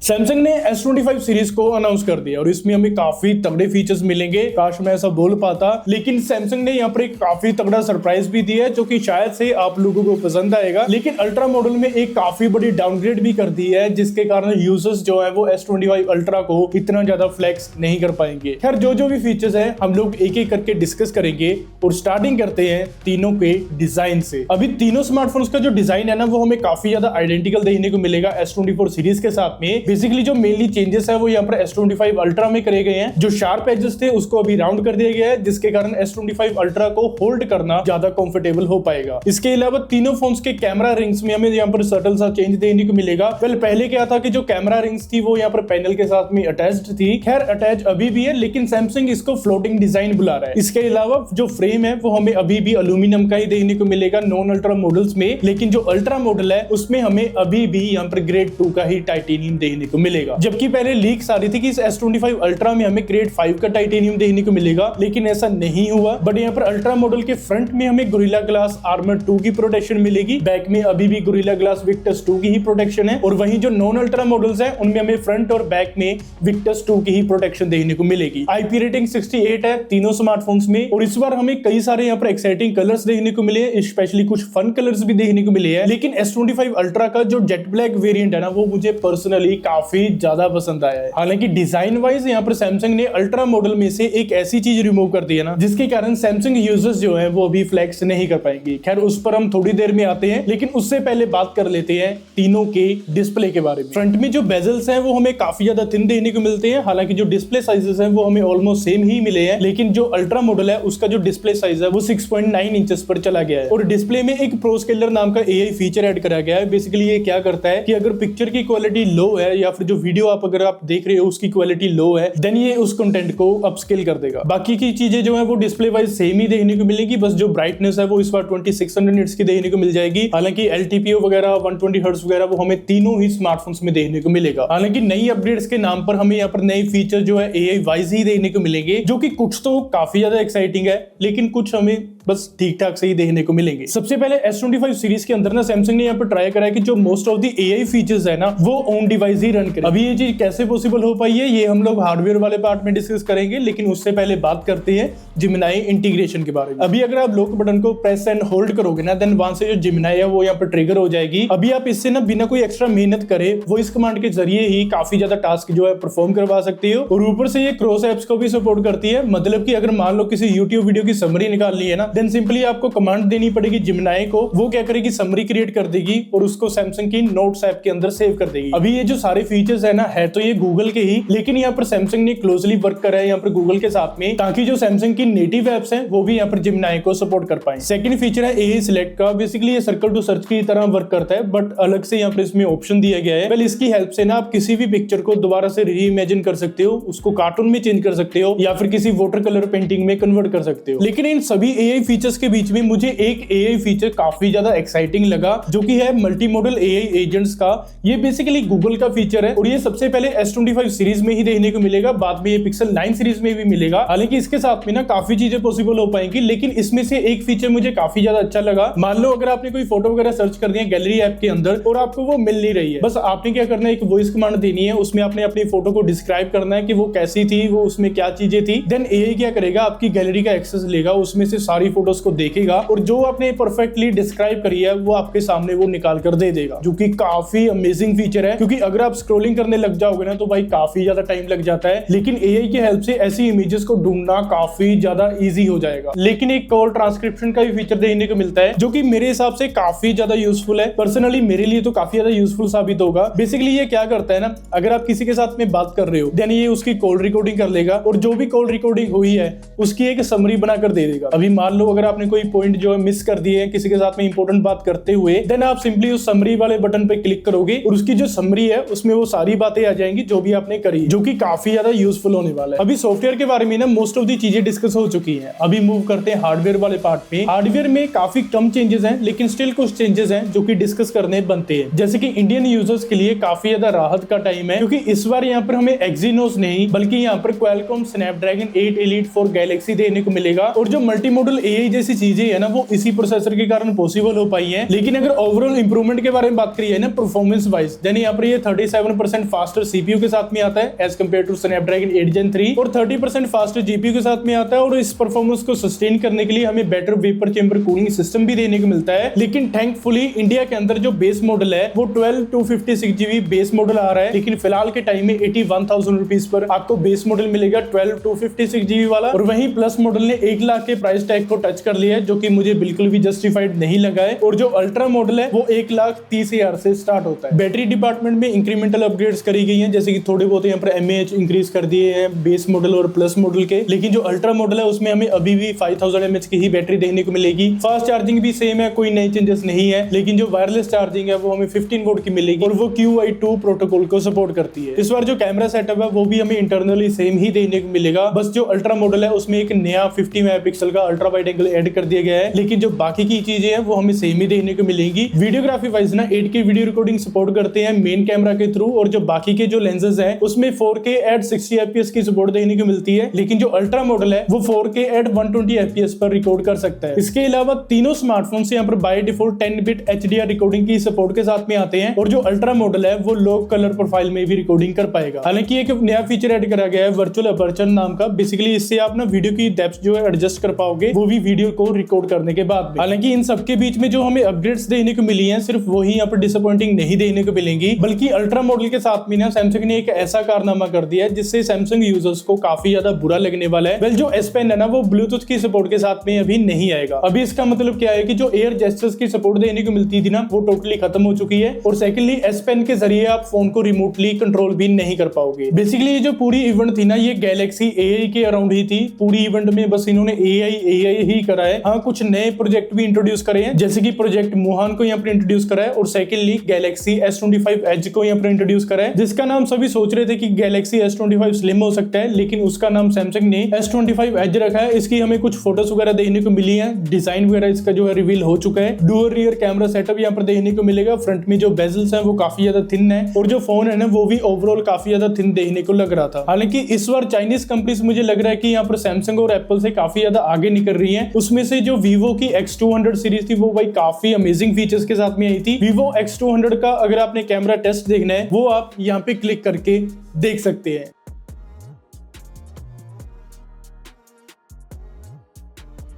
Samsung ने S25 series को announce कर दिया और इसमें हमें काफी तगड़े फीचर्स मिलेंगे। काश मैं ऐसा बोल पाता, लेकिन सैमसंग ने यहाँ पर एक काफी तगड़ा सरप्राइज भी दिया है जो कि शायद से आप लोगों को पसंद आएगा। लेकिन अल्ट्रा मॉडल में एक काफी बड़ी डाउनग्रेड भी कर दी है, जिसके कारण यूजर्स जो है वो S25 अल्ट्रा को इतना ज्यादा फ्लेक्स नहीं कर पाएंगे। खैर जो भी फीचर्स है हम लोग एक एक करके डिस्कस करेंगे और स्टार्टिंग करते हैं तीनों के डिजाइन से। अभी तीनों स्मार्टफोन्स का जो डिजाइन है ना वो हमें काफी ज्यादा आइडेंटिकल देखने को मिलेगा S24 सीरीज के साथ में। बेसिकली जो मेनली चेंजेस है वो यहाँ पर S25 अल्ट्रा में करे गए हैं। जो शार्प एजेस थे उसको अभी राउंड कर दिया गया है, जिसके कारण S25 अल्ट्रा को होल्ड करना ज्यादा कंफर्टेबल हो पाएगा। इसके अलावा तीनों फोन्स के कैमरा रिंग्स में हमें यहाँ पर सटल सा चेंज देखने को मिलेगा। पहले क्या था कि जो कैमरा रिंग्स थी वो यहाँ पर पैनल के साथ में अटैच्ड थी। खैर अटैच अभी भी है, लेकिन सैमसंग इसको फ्लोटिंग डिजाइन बुला रहा है। इसके अलावा जो फ्रेम है वो हमें अभी भी एल्यूमिनियम का ही देखने को मिलेगा नॉन अल्ट्रा मॉडल्स में, लेकिन जो अल्ट्रा मॉडल है उसमें हमें अभी भी यहाँ पर ग्रेड 2 का ही टाइटेनियम देखने को मिलेगा। जबकि पहले लीक्स आ रही थी कि इस S25 अल्ट्रा में हमें ग्रेड 5 का टाइटेनियम देखने को मिलेगा, लेकिन ऐसा नहीं हुआ। बट यहाँ पर अल्ट्रा मॉडल के फ्रंट में हमें गोरिल्ला ग्लास आर्मर 2 की प्रोटेक्शन मिलेगी, बैक में अभी भी गोरिल्ला ग्लास विक्टस 2 की ही प्रोटेक्शन है, और वहीं जो नॉन अल्ट्रा मॉडल्स हैं उनमें हमें फ्रंट और बैक में विक्टस 2 की ही प्रोटेक्शन देखने को मिलेगी। IP रेटिंग 68 है तीनों स्मार्टफोन्स में, और इस बार हमें कई सारे यहाँ पर एक्साइटिंग कलर्स देखने को मिले हैं, स्पेशली कुछ फन कलर्स भी देखने को मिले हैं। लेकिन S25 अल्ट्रा का जो जेट ब्लैक वेरिएंट है ना वो मुझे पर्सनली काफी ज्यादा पसंद आया है। हालांकि डिजाइन वाइज यहाँ पर सैमसंग ने अल्ट्रा मॉडल में से एक ऐसी चीज रिमूव कर दी है ना जिसके कारण सैमसंग यूजर्स जो है वो अभी फ्लेक्स नहीं कर पाएंगे। खैर उस पर हम थोड़ी देर में आते हैं, लेकिन उससे पहले बात कर लेते हैं तीनों के डिस्प्ले के बारे में। फ्रंट में जो बेजल्स हैं वो हमें काफी ज्यादा थिन देखने को मिलते हैं। हालांकि जो डिस्प्ले साइजेस हैं वो हमें ऑलमोस्ट सेम ही मिले हैं, लेकिन जो अल्ट्रा मॉडल है उसका जो डिस्प्ले साइज है वो 6.9 इंचेस पर चला गया है। और डिस्प्ले में एक प्रो स्केलर नाम का AI फीचर ऐड करा गया है। बेसिकली ये क्या करता है कि अगर पिक्चर की क्वालिटी लो है या फिर जो वीडियो अगर आप देख रहे हो उसकी क्वालिटी लो है, देन ये उस कंटेंट को अपस्केल कर देगा। बाकी की चीजें जो है वो डिस्प्ले वाइज सेम ही देखने को मिलेगी, बस जो ब्राइटनेस है वो इस बार 2600 निट्स की देखने को मिल जाएगी। हालांकि LTPO वगैरह 120 हर्ट्ज वगैरह वो हमें तीनों ही स्मार्टफोन्स में देखने को मिलेगा। हालांकि नई अपडेट्स के नाम पर हमें यहाँ पर नए फीचर जो है AI वाइज ही देखने को मिलेंगे, जो कि कुछ तो काफी ज्यादा एक्साइटिंग है, लेकिन कुछ हमें बस ठीक ठाक से ही देखने को मिलेंगे। सबसे पहले S25 सीरीज के अंदर ना सैमसंग ने यहाँ पर ट्राई करा है कि जो most of the AI features है ना वो ऑन डिवाइस ही रन करे। अभी ये चीज कैसे पॉसिबल हो पाई है ये हम लोग हार्डवेयर वाले पार्ट में डिस्कस करेंगे, लेकिन उससे पहले बात करते हैं Gemini इंटीग्रेशन के बारे में। अभी अगर आप लॉक बटन को प्रेस एंड होल्ड करोगे ना, देन वहां से जो Gemini है वो यहाँ पर ट्रिगर हो जाएगी। अभी आप इससे ना बिना कोई एक्स्ट्रा मेहनत करे वो इस कमांड के जरिए ही काफी ज्यादा टास्क जो है परफॉर्म करवा सकते हो। और ऊपर से ये क्रॉस एप्स को भी सपोर्ट करती है। मतलब कि अगर मान लो किसी YouTube वीडियो की समरी निकालनी है ना, देन सिंपली आपको कमांड देनी पड़ेगी Gemini को, वो क्या करेगी समरी क्रिएट कर देगी और उसको सैमसंग की नोट्स ऐप के अंदर सेव कर देगी। अभी ये जो सारे फीचर्स है ना है तो ये गूगल के ही, लेकिन यहाँ पर सैमसंग ने क्लोजली वर्क करा है यहाँ पर गूगल के साथ में, ताकि जो सैमसंग की नेटिव एप्स हैं वो भी यहाँ पर Gemini को सपोर्ट कर पाए। सेकंड फीचर है AI सिलेक्ट का। बेसिकली ये सर्कल टू सर्च की तरह वर्क करता है, बट अलग से यहाँ पर इसमें ऑप्शन दिया गया है। इसकी हेल्प से ना आप किसी भी पिक्चर को दोबारा से रीइमेजिन कर सकते हो, उसको कार्टून में चेंज कर सकते हो या फिर किसी वाटर कलर पेंटिंग में कन्वर्ट कर सकते हो। लेकिन इन सभी AI फीचर्स के बीच में मुझे एक AI फीचर काफी ज्यादा एक्साइटिंग लगा, जो कि है मल्टी मॉडल AI एजेंट्स का। ये बेसिकली गूगल का फीचर है और ये सबसे पहले S25 सीरीज में ही देखने को मिलेगा, बाद में ये Pixel 9 सीरीज में भी मिलेगा। हालांकि इसके साथ में ना काफी चीजें पॉसिबल हो पाएंगी, लेकिन इसमें से एक फीचर मुझे काफी ज्यादा अच्छा लगा। मान लो अगर आपने कोई फोटो वगैरह सर्च कर दिया गैलरी ऐप के अंदर और आपको वो मिल नहीं रही है, बस आपने क्या करना है एक वॉइस कमांड देनी है, उसमें आपने अपनी फोटो को डिस्क्राइब करना है कि वो कैसी थी, वो उसमें क्या चीजें थी। देन AI क्या करेगा, आपकी गैलरी का एक्सेस लेगा, उसमें से सारी फोटोज को देखेगा और जो आपने परफेक्टली डिस्क्राइब करी है वो आपके सामने वो निकाल कर दे देगा, जो कि काफी अमेजिंग फीचर है। क्योंकि अगर आप स्क्रॉलिंग करने लग जाओगे ना तो भाई काफी ज्यादा टाइम लग जाता है, लेकिन AI की हेल्प से ऐसी इमेजेस को ढूंढना काफी ज्यादा इजी हो जाएगा। लेकिन एक कॉल ट्रांसक्रिप्शन का भी फीचर देखने को मिलता है, जो कि मेरे हिसाब से काफी ज्यादा यूजफुल है। पर्सनली मेरे लिए तो काफी ज्यादा यूजफुल साबित होगा। बेसिकली ये क्या करता है ना, अगर आप किसी के साथ में बात कर रहे हो देन ये उसकी कॉल रिकॉर्डिंग कर लेगा और जो भी कॉल रिकॉर्डिंग हुई है उसकी एक समरी बनाकर दे देगा। अभी मान लो अगर आपने कोई पॉइंट जो है मिस कर दिए है किसी के साथ में इंपॉर्टेंट बात करते हुए, देन आप सिंपली उस समरी वाले बटन पे क्लिक करोगे और उसकी जो समरी है उसमें वो सारी बातें आ जाएंगी जो भी आपने करी, जो कि काफी ज्यादा यूजफुल होने वाला है। अभी सॉफ्टवेयर के बारे में ना मोस्ट ऑफ दी चीजें डिस्कस हो चुकी हैं। अभी मूव करते हैं हार्डवेयर वाले पार्ट में। हार्डवेयर में काफी कम चेंजेस हैं, लेकिन स्टिल कुछ चेंजेस हैं जो कि डिस्कस करने बनते हैं। जैसे कि इंडियन यूजर्स के लिए काफी ज्यादा राहत का टाइम है, क्योंकि इस बार यहाँ पर हमें Exynos नहीं बल्कि यहाँ पर Qualcomm Snapdragon 8 Elite for Galaxy देखने को मिलेगा। और जो मल्टी मॉडल AI जैसी चीजें है ना वो इसी प्रोसेसर के कारण पॉसिबल हो पाई है। लेकिन अगर ओवरऑल इंप्रूवमेंट के बारे में बात करिए ना परफॉर्मेंस वाइज, यानी यहाँ पर ये 37% फास्टर CPU के साथ में आता है as compare to Snapdragon 8 Gen 3 और 30% फास्टर GPU के साथ में आता है। और इस परफॉर्मेंस को सस्टेन करने के लिए हमें better vapour chamber cooling system भी देने को मिलता है। लेकिन थैंकफुली इंडिया के अंदर जो बेस मॉडल है वो 12/256GB बेस मॉडल आ रहा है। लेकिन फिलहाल के टाइम में 81,000 रुपीज पर आपको बेस मॉडल मिलेगा 12/256GB वाला। और वहीं प्लस मॉडल ने 1 लाख के प्राइस टैग को टच कर लिया है, जो कि मुझे बिल्कुल भी जस्टिफाइड नहीं लगा है। और जो अल्ट्रा मॉडल है वो 1,30,000 से स्टार्ट होता है। बैटरी डिपार्टमेंट में इंक्रीमेंटल अपग्रेड्स करी गई हैं, जैसे कि थोड़े बहुत यहाँ पर mAh इंक्रीज कर दिए हैं बेस मॉडल और प्लस मॉडल के। लेकिन जो अल्ट्रा मॉडल है उसमें हमें अभी भी 5000 mAh की ही बैटरी देखने को मिलेगी। फास्ट चार्जिंग भी सेम है, कोई नई चेंजेस नहीं है। लेकिन जो वायरलेस चार्जिंग है वो हमें 15 वोल्ट की मिलेगी और वो QI2 प्रोटोकॉल को सपोर्ट करती है। इस बार जो कैमरा सेटअप है वो भी हमें इंटरनली सेम ही देखने को मिलेगा। बस जो अल्ट्रा मॉडल है उसमें एक नया 50 मेगापिक्सल का अल्ट्रा वाइड एंगल ऐड कर दिया गया है। लेकिन जो बाकी की चीजें हैं वो हमें सेम ही देखने को मिलेंगी। वीडियोग्राफी वाइज ना 8K वीडियो रिकॉर्डिंग सपोर्ट करते हैं मेन कैमरा के थ्रू, और जो बाकी के जो लेंसेज हैं उसमें 4K at 60 FPS की सपोर्ट देखने को मिलती है। लेकिन जो अल्ट्रा मॉडल है वो 4K at 120 FPS पर रिकॉर्ड कर सकता है। इसके अलावा तीनों स्मार्टफोन से यहाँ पर by default 10-bit HDR recording की सपोर्ट के साथ में आते हैं। और जो अल्ट्रा मॉडल है वो लो कलर प्रोफाइल में भी रिकॉर्डिंग कर पाएगा। हालांकि एक नया फीचर ऐड करा गया है वर्चुअल अपर्चर नाम का। बेसिकली इससे आप ना वीडियो की डेप्थ जो है एडजस्ट कर पाओगे, वो भी वीडियो को रिकॉर्ड करने के बाद। हालांकि इन सबके बीच में जो हमें अपडेट्स देखने को मिली हैं सिर्फ वही यहाँ पर डिसअपॉइंटिंग नहीं देखने को मिलेंगी, बल्कि अल्ट्रा मॉडल के साथ में ना सैमसंग ने एक ऐसा कारनामा कर दिया है जिससे सैमसंग यूजर्स को काफी ज्यादा बुरा लगने वाला है। वेल जो S Pen है ना वो ब्लूटूथ की सपोर्ट के साथ में अभी नहीं आएगा। अभी इसका मतलब क्या है कि जो एयर जेस्चर्स की सपोर्ट देने को मिलती थी ना वो टोटली खत्म हो चुकी है। और सेकंडली S Pen के जरिए आप फोन को रिमोटली कंट्रोल भी नहीं कर पाओगे। बेसिकली ये जो पूरी इवेंट थी ना ये गैलेक्सी AI के अराउंड ही थी। पूरी इवेंट में बस इन्होंने AI ही करा है। हाँ कुछ नए प्रोजेक्ट भी इंट्रोड्यूस करे हैं, जैसे कि प्रोजेक्ट मोहान को यहाँ पर इंट्रोड्यूस करा है और सेकंडली गैलेक्सी S25 Edge को यहाँ पर इंट्रोड्यूस करा है, जिसका नाम सभी सोच रहे थे कि गैलेक्सी S25 स्लिम हो सकता है, लेकिन उसका नाम सैमसंग ने S25 Edge रखा है। इसकी हमें कुछ फोटोज वगैरह देखने को मिली है, डिजाइन वगैरह इसका जो है रिवील हो चुका है। डुअल रियर कैमरा सेटअप यहाँ पर देखने को मिलेगा। फ्रंट में जो बेजल्स हैं वो काफी ज्यादा थिन है और जो फोन है ना वो भी ओवरऑल काफी ज्यादा थिन देखने को लग रहा था। हालांकि इस बार चाइनीज कंपनीज मुझे लग रहा है कि यहाँ पर सैमसंग और एप्पल से काफी ज्यादा आगे निकल रही है। उसमें से जो वीवो की X200 सीरीज थी वो भाई काफी अमेजिंग फीचर्स के साथ में आई थी। वीवो X200 का अगर आपने कैमरा टेस्ट देखना है वो आप यहाँ पे क्लिक करके देख सकते हैं।